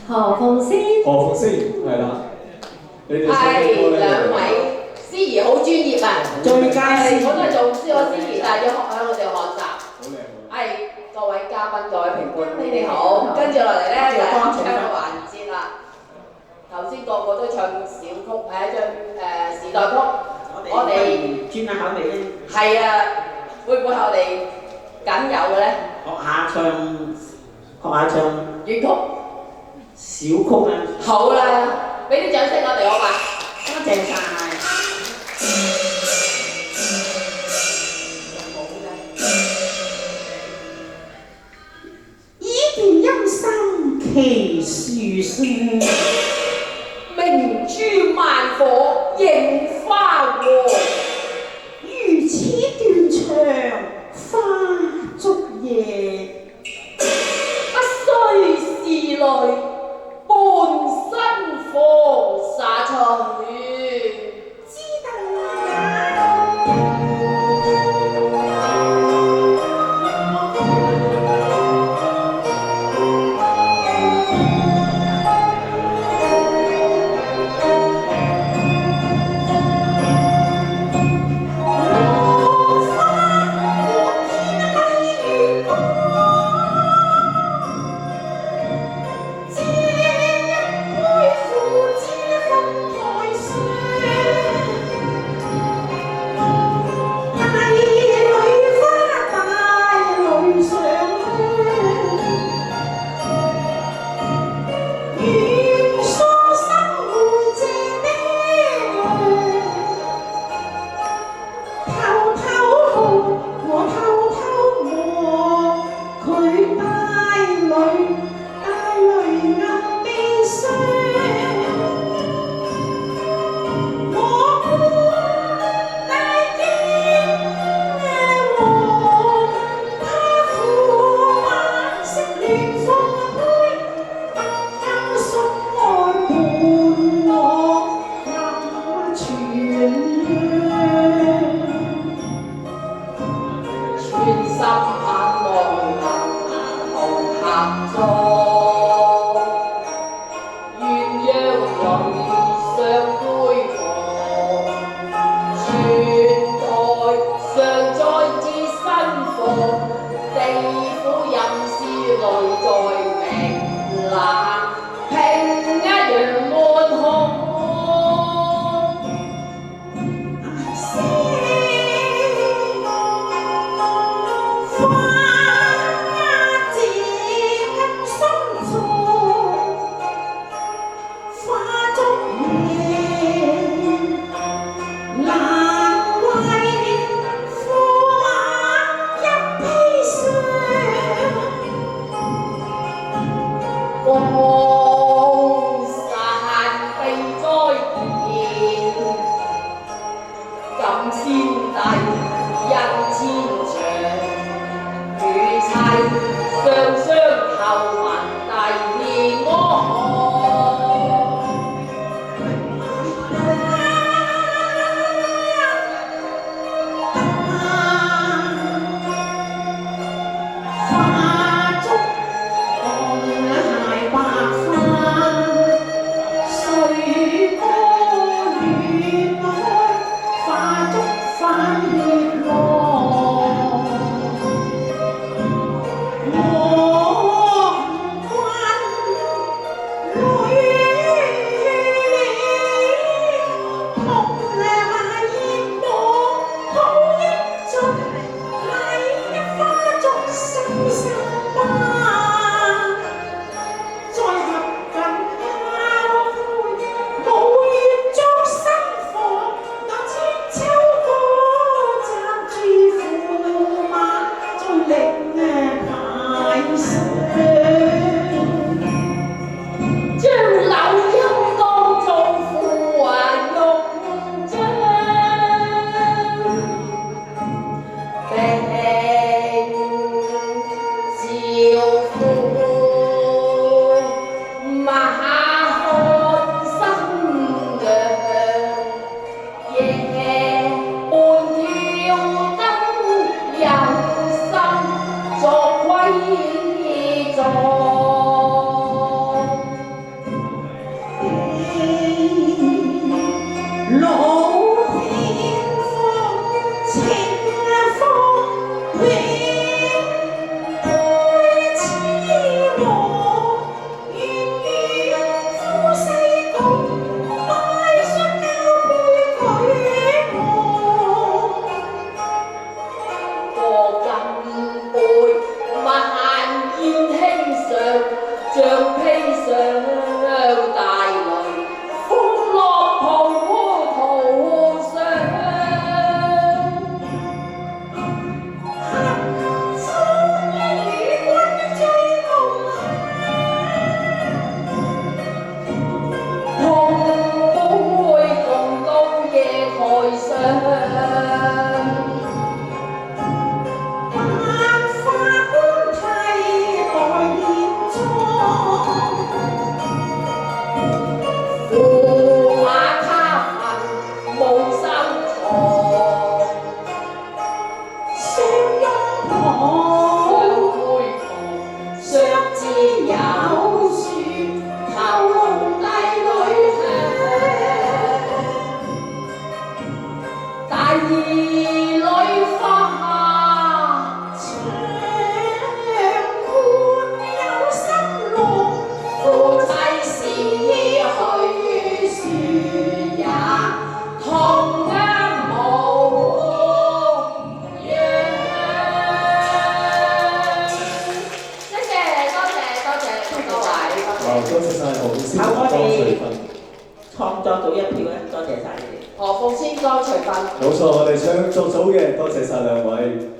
何鳳仙，何鳳仙係啦，你哋唱係咩歌咧？兩位司儀好專業啊！最佳司儀我都係做司儀，但係要向我哋學習。好靚喎！係各位嘉賓、各位評判，你哋好。跟住落嚟咧就係合唱嘅環節啦。頭先個個都唱小曲，唱時代曲。我哋轉下口味咧，係啊，會唔會係我哋僅有嘅咧？學下唱粵曲。小曲啊！好啦，俾啲掌聲我哋好嘛？多謝晒。依段音聲其殊勝，明珠萬火映花和，如此斷腸花燭夜，不須是淚半生放灑去。知道啦。上大雷，風落葡萄上。多謝晒何鳳先同江翠芬。創作組一票咧，多謝晒你哋。何鳳先、江翠芬。冇錯，我哋唱作組嘅，多謝晒兩位。